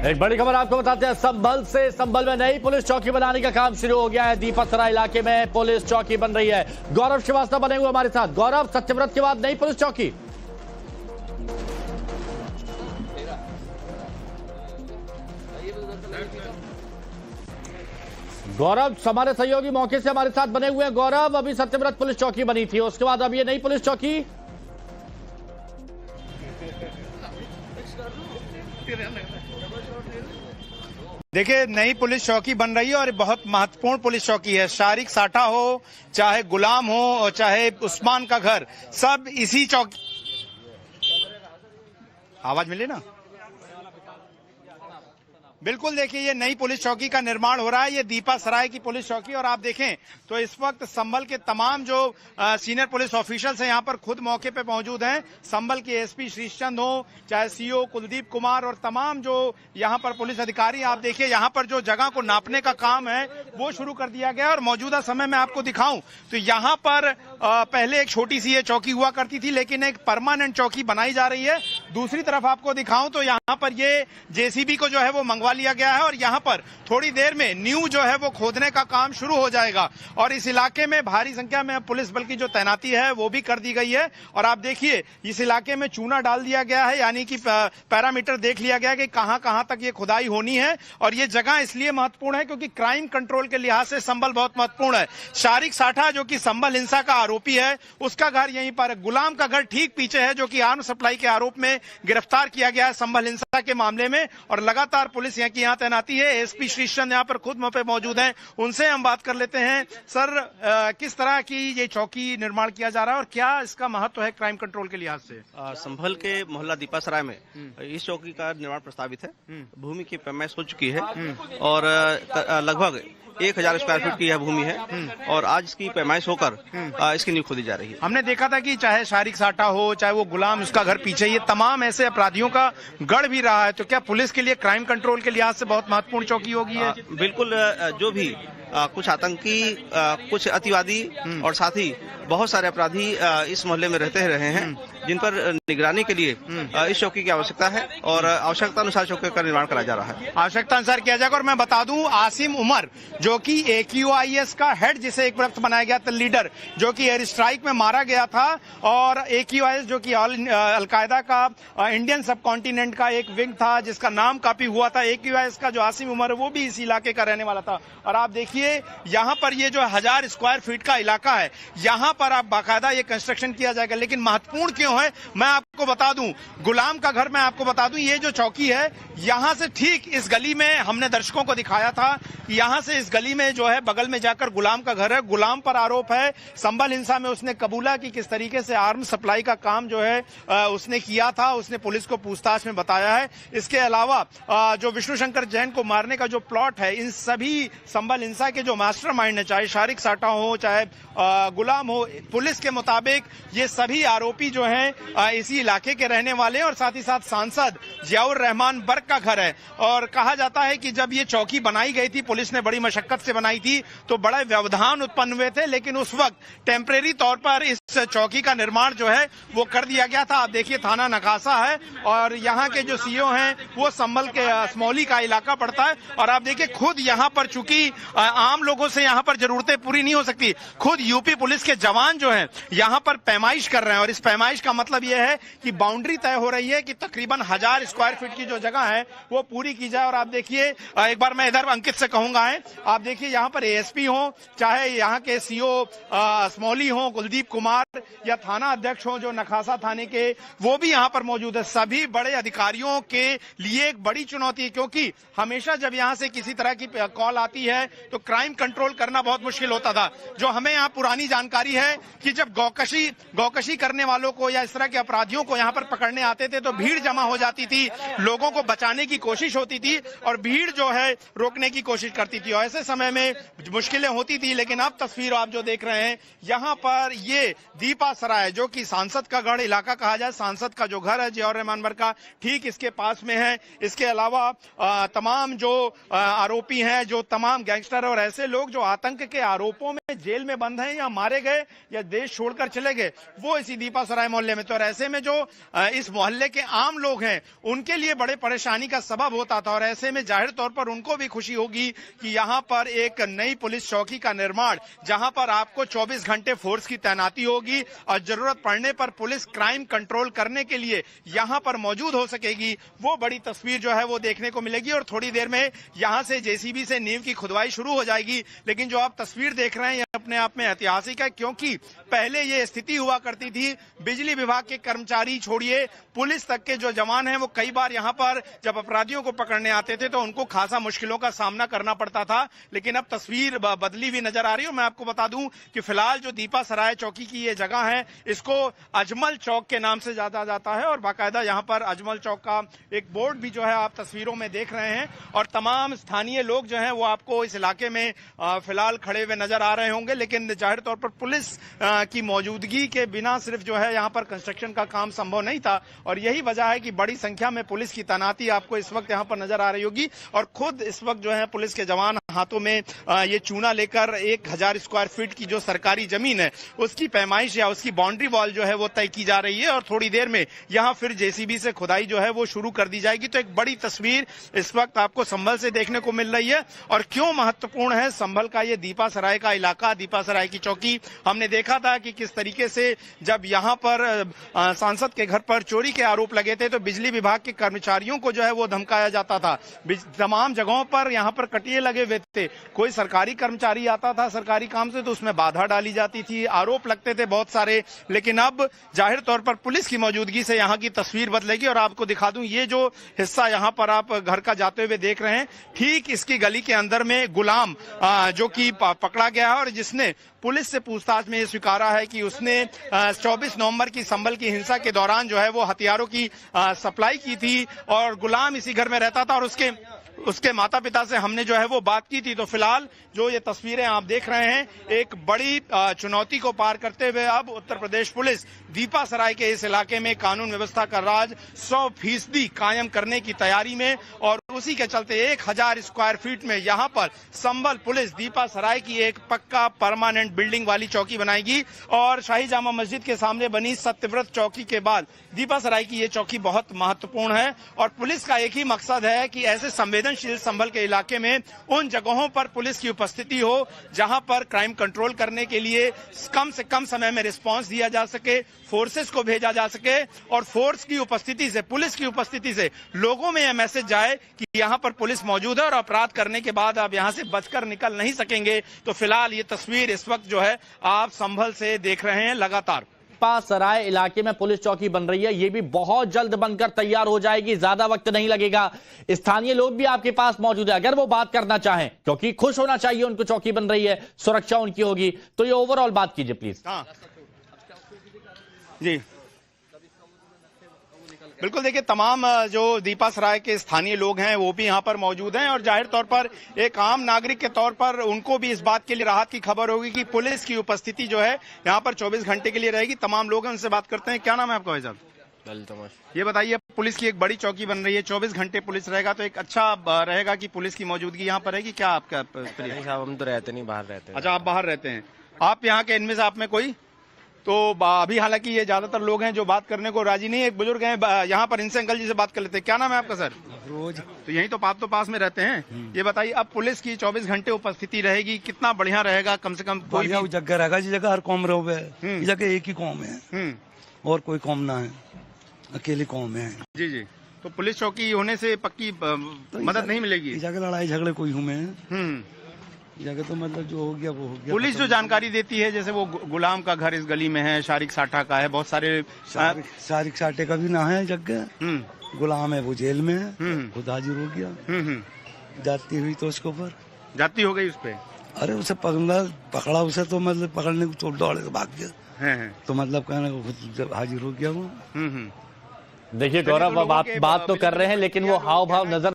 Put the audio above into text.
एक बड़ी खबर आपको बताते हैं संभल से। संभल में नई पुलिस चौकी बनाने का काम शुरू हो गया है। दीपासराय इलाके में पुलिस चौकी बन रही है। गौरव श्रीवास्तव बने हुए हमारे साथ। गौरव, सत्यव्रत के बाद नई पुलिस चौकी। गौरव, हमारे सहयोगी मौके से हमारे साथ बने हुए हैं। गौरव, अभी सत्यव्रत पुलिस चौकी बनी थी, उसके बाद अब ये नई पुलिस चौकी। देखिए, नई पुलिस चौकी बन रही है और बहुत महत्वपूर्ण पुलिस चौकी है। शारिक साठा हो, चाहे गुलाम हो और चाहे उस्मान का घर, सब इसी चौकी। आवाज मिली ना? बिल्कुल, देखिए ये नई पुलिस चौकी का निर्माण हो रहा है। ये दीपासराय की पुलिस चौकी। और आप देखें तो इस वक्त संभल के तमाम जो सीनियर पुलिस ऑफिशियल्स हैं यहाँ पर खुद मौके पे मौजूद हैं। संभल के एसपी श्रीचंद हो, चाहे सीओ कुलदीप कुमार और तमाम जो यहाँ पर पुलिस अधिकारी। आप देखिए यहाँ पर जो जगह को नापने का काम है वो शुरू कर दिया गया है। और मौजूदा समय में आपको दिखाऊं तो यहाँ पर पहले एक छोटी सी ये चौकी हुआ करती थी, लेकिन एक परमानेंट चौकी बनाई जा रही है। दूसरी तरफ आपको दिखाऊं तो यहाँ पर ये जेसीबी को जो है वो मंगवा लिया गया है और यहाँ पर थोड़ी देर में न्यू जो है वो खोदने का काम शुरू हो जाएगा। और इस इलाके में भारी संख्या में पुलिस बल की जो तैनाती है वो भी कर दी गई है। और आप देखिए इस इलाके में चूना डाल दिया गया है, यानी कि पैरामीटर देख लिया गया कि कहां कहां तक ये खुदाई होनी है। और ये जगह इसलिए महत्वपूर्ण है क्योंकि क्राइम कंट्रोल के लिहाज से संभल बहुत महत्वपूर्ण है। शारिक साठा जो कि संभल हिंसा का आरोपी है, उसका घर यहीं पर। गुलाम का घर ठीक पीछे है, जो कि आर्म सप्लाई के आरोप में गिरफ्तार किया गया है संभल हिंसा के मामले में। और लगातार पुलिस यहाँ तैनाती है। एसपी श्रीचंद यहाँ पर खुद पे मौजूद हैं, उनसे हम बात कर लेते हैं। सर, किस तरह की ये चौकी निर्माण किया जा रहा है और क्या इसका महत्व है क्राइम कंट्रोल के लिहाज से? संभल के मोहल्ला दीपासराय में इस चौकी का निर्माण प्रस्तावित है। भूमि की पैमाइश हो चुकी है और लगभग 1000 स्क्वायर फीट की यह भूमि है और आज इसकी पैमाइश होकर इसकी नींव खोदी जा रही है। हमने देखा था कि चाहे शारिक साठा हो, चाहे वो गुलाम, उसका घर पीछे, ये तमाम ऐसे अपराधियों का गढ़ भी रहा है। तो क्या पुलिस के लिए क्राइम कंट्रोल के लिहाज से बहुत महत्वपूर्ण चौकी होगी है? बिल्कुल, जो भी कुछ आतंकी, कुछ अतिवादी और साथ ही बहुत सारे अपराधी इस मोहल्ले में रहते रहे हैं, जिन पर निगरानी के लिए इस चौकी की आवश्यकता है और आवश्यकता अनुसार चौकी का निर्माण करा जा रहा है। आवश्यकता अनुसार किया जाएगा। और मैं बता दूं, आसिम उमर जो कि AQIS का हेड, जिसे एक वक्त बनाया गया था लीडर, जो कि एयर स्ट्राइक में मारा गया था, और AQIS जो कि अलकायदा का इंडियन सब कॉन्टिनेंट का एक विंग था जिसका नाम काफी हुआ था। AQIS का जो आसिम उमर है वो भी इस इलाके का रहने वाला था। और आप देखिए यहाँ पर ये जो 1000 स्क्वायर फीट का इलाका है, यहाँ पर आप बाकायदा ये कंस्ट्रक्शन किया जाएगा। लेकिन महत्वपूर्ण क्यों है मैं आपको बता दूं, गुलाम का घर मैं आपको बता दूं, ये जो चौकी है यहां से ठीक इस गली में, हमने दर्शकों को दिखाया था, यहां से इस गली में जो है बगल में जाकर गुलाम का घर है। गुलाम पर आरोप है संभल हिंसा में उसने कबूला कि किस तरीके से आर्म सप्लाई का काम जो है उसने किया था। उसने पुलिस को पूछताछ में बताया है। इसके अलावा जो विष्णु शंकर जैन को मारने का जो प्लॉट है, इन सभी संभल हिंसा के जो मास्टरमाइंड है, चाहे शारिक साठा हो, चाहे गुलाम हो, पुलिस के मुताबिक ये सभी आरोपी जो हैं इसी इलाके के रहने वाले हैं। और साथ ही साथ सांसद जियाउर रहमान बर्क का घर है। और कहा जाता है कि जब ये चौकी बनाई गई थी, पुलिस ने बड़ी मशक्कत से बनाई थी, तो बड़े व्यवधान उत्पन्न हुए थे, लेकिन उस वक्त टेम्परेरी तौर पर इस चौकी का निर्माण जो है वो कर दिया गया था। आप देखिए थाना नकासा है और यहाँ के जो सीओ हैं वो संभल के असमौली का इलाका पड़ता है। और आप देखिए खुद यहाँ पर, चूंकि आम लोगों से यहाँ पर जरूरतें पूरी नहीं हो सकती, खुद यूपी पुलिस के जवान जो हैं यहाँ पर पैमाइश कर रहे हैं। और इस पैमाइश का मतलब यह है कि बाउंड्री तय हो रही है कि तकरीबन 1000 स्क्वायर फीट की जो जगह है वो पूरी की जाए। और आप देखिए, एक बार मैं इधर अंकित से कहूंगा है, आप देखिए यहाँ पर ASP हो, चाहे यहाँ के CO असमौली हो कुलदीप कुमार, या थाना अध्यक्ष हो जो नखासा थाने के, वो भी यहाँ पर मौजूद है। सभी बड़े अधिकारियों के लिए एक बड़ी चुनौती है, क्योंकि हमेशा जब यहाँ से किसी तरह की कॉल आती है तो क्राइम कंट्रोल करना बहुत मुश्किल होता था। जो हमें यहाँ पुरानी जानकारी है कि जब गौकशी करने वालों को या इस तरह के अपराधियों को यहाँ पर पकड़ने आते थे तो भीड़ जमा हो जाती थी, लोगों को बचाने की कोशिश होती थी और भीड़ जो है रोकने की कोशिश करती थी। और ऐसे समय में मुश्किलें होती थी। लेकिन अब तस्वीर आप जो देख रहे हैं, यहाँ पर ये दीपासराय जो कि सांसद का गढ़ इलाका कहा जाए, सांसद का जो घर है जियाउर रहमान बर्क का, ठीक इसके पास में है। इसके अलावा तमाम जो आरोपी हैं, जो तमाम गैंगस्टर और ऐसे लोग जो आतंक के आरोपों में जेल में बंद हैं या मारे गए या देश छोड़कर चले गए, वो इसी दीपासराय मोहल्ले मोहल्ले में। तो ऐसे में जो इस मोहल्ले के आम लोग हैं उनके लिए बड़े परेशानी का सबब होता था, और ऐसे में जाहिर तौर पर उनको भी खुशी होगी कि यहाँ पर एक नई पुलिस चौकी का निर्माण, जहां पर आपको 24 घंटे फोर्स की तैनाती होगी और जरूरत पड़ने पर पुलिस क्राइम कंट्रोल करने के लिए यहां पर मौजूद हो सकेगी, वो बड़ी तस्वीर जो है वो देखने को मिलेगी। और थोड़ी देर में यहां से जेसीबी से नींव की खुदवाई शुरू हो जाएगी। लेकिन जो आप तस्वीर देख रहे हैं ये अपने आप में ऐतिहासिक है, क्योंकि पहले ये स्थिति हुआ करती थी, बिजली विभाग के कर्मचारी छोड़िए पुलिस तक के जो जवान हैं वो कई बार यहां पर जब अपराधियों को पकड़ने आते थे तो उनको खासा मुश्किलों का सामना करना पड़ता था। लेकिन अब तस्वीर बदली हुई नजर आ रही है। मैं आपको बता दूं कि फिलहाल जो दीपा सराय चौकी की ये जगह है इसको अजमल चौक के नाम से जाना जाता है, और बाकायदा यहां पर अजमल चौक का एक बोर्ड भी जो है आप तस्वीरों में देख रहे हैं। और तमाम स्थानीय लोग जो हैं वो आपको इस इलाके में फिलहाल खड़े हुए नजर आ रहे होंगे। लेकिन जाहिर तौर पर पुलिस की मौजूदगी के बिना सिर्फ जो है यहाँ पर कंस्ट्रक्शन का काम संभव नहीं था, और यही वजह है कि बड़ी संख्या में पुलिस की तैनाती आपको इस वक्त यहाँ पर नजर आ रही होगी। और खुद इस वक्त जो है पुलिस के जवान हाथों में ये चूना लेकर 1000 स्क्वायर फीट की जो सरकारी जमीन है उसकी पैमाइश या उसकी बाउंड्री वॉल जो है वो तय की जा रही है, और थोड़ी देर में यहाँ फिर जेसीबी से खुदाई जो है वो शुरू कर दी जाएगी। तो एक बड़ी तस्वीर इस वक्त आपको संभल से देखने को मिल रही है। और क्यों महत्वपूर्ण है संभल का ये दीपा सराय का इलाका, दीपा सराय की चौकी, हमने देखा था कि किस तरीके से जब यहाँ पर सांसद के घर पर चोरी के आरोप लगे थे तो बिजली विभाग के कर्मचारियों को जो है वो धमकाया जाता था। तमाम जगहों पर यहाँ पर कटिये लगे हुए थे, कोई सरकारी कर्मचारी आता था सरकारी काम से तो उसमें बाधा डाली जाती थी, आरोप लगते थे बहुत सारे। लेकिन अब जाहिर तौर पर पुलिस की मौजूदगी से यहाँ की तस्वीर बदलेगी। और आपको दिखा दूं ये जो हिस्सा यहाँ पर आप घर का जाते हुए देख रहे हैं, ठीक इसकी गली के अंदर में गुलाम जो कि पकड़ा गया है और जिसने पुलिस से पूछताछ में ये स्वीकारा है कि उसने 24 नवंबर की संभल की हिंसा के दौरान जो है वो हथियारों की सप्लाई की थी, और गुलाम इसी घर में रहता था, और उसके माता पिता से हमने जो है वो बात की थी। तो फिलहाल जो ये तस्वीरें आप देख रहे हैं, एक बड़ी चुनौती को पार करते हुए अब उत्तर प्रदेश पुलिस दीपा सराय के इस इलाके में कानून व्यवस्था का राज 100% कायम करने की तैयारी में, और उसी के चलते 1000 स्क्वायर फीट में यहाँ पर संभल पुलिस दीपा सराय की एक पक्का परमानेंट बिल्डिंग वाली चौकी बनाएगी। और शाही जामा मस्जिद के सामने बनी सत्यव्रत चौकी के बाद दीपा सराय की ये चौकी बहुत महत्वपूर्ण है। और पुलिस का एक ही मकसद है कि ऐसे संवेदनशील संभल के इलाके में उन जगहों पर पुलिस की उपस्थिति हो जहां पर क्राइम कंट्रोल करने के लिए कम से कम समय में रिस्पांस दिया जा सके, फोर्सेस को भेजा जा सके, और फोर्स की उपस्थिति से, पुलिस की उपस्थिति से लोगों में यह मैसेज जाए कि यहां पर पुलिस मौजूद है और अपराध करने के बाद आप यहां से बचकर निकल नहीं सकेंगे। तो फिलहाल ये तस्वीर इस वक्त जो है आप संभल से देख रहे हैं लगातार। दीपा सराय इलाके में पुलिस चौकी बन रही है, ये भी बहुत जल्द बनकर तैयार हो जाएगी, ज्यादा वक्त नहीं लगेगा। स्थानीय लोग भी आपके पास मौजूद है, अगर वो बात करना चाहें, क्योंकि खुश होना चाहिए उनको चौकी बन रही है, सुरक्षा उनकी होगी। तो ये ओवरऑल बात कीजिए प्लीज। जी बिल्कुल, देखिए तमाम जो दीपा सराय के स्थानीय लोग हैं वो भी यहाँ पर मौजूद हैं, और जाहिर तौर पर एक आम नागरिक के तौर पर उनको भी इस बात के लिए राहत की खबर होगी कि पुलिस की उपस्थिति जो है यहाँ पर 24 घंटे के लिए रहेगी। तमाम लोग हैं, उनसे बात करते हैं। क्या नाम है आपका भाई साहब? ये बताइए, पुलिस की एक बड़ी चौकी बन रही है, 24 घंटे पुलिस रहेगा, तो एक अच्छा रहेगा कि पुलिस की मौजूदगी यहाँ पर रहेगी। क्या आपका? हम तो रहते नहीं, बाहर रहते हैं। अच्छा, आप बाहर रहते हैं। आप यहाँ के इनमें से आप में कोई तो अभी हालांकि ये ज्यादातर लोग हैं जो बात करने को राजी नहीं है। एक बुजुर्ग हैं यहाँ पर, इनसे अंकल जी से बात कर लेते हैं। क्या नाम है आपका सर? रोज। तो यही तो आप तो पास में रहते हैं। ये बताइए, अब पुलिस की 24 घंटे उपस्थिति रहेगी, कितना बढ़िया रहेगा? कम से कम कोई जगह रहेगा, जिस जगह हर कौम रहे, जगह एक ही कौम है और कोई कौम ना है, अकेली कौम है। जी जी, तो पुलिस चौकी होने से पक्की मदद नहीं मिलेगी? जगह लड़ाई झगड़े कोई हुए जगह तो मतलब जो हो गया वो हो गया। पुलिस जो जानकारी देती है, जैसे वो गुलाम का घर इस गली में है, शारिक साठा का है, बहुत सारे शारिक साठे का भी ना है जगह, गुलाम है वो जेल में है, खुद हाजिर हो गया। जाती हुई तो उसके ऊपर जाती हो गई उस पे। अरे उसे पकड़ा उसे तो मतलब पकड़ने को दौड़े तो भाग गया, तो मतलब कहने को खुद हाजिर हो गया वो। देखिए गौरव, बात तो कर रहे हैं लेकिन वो हाव भाव नजर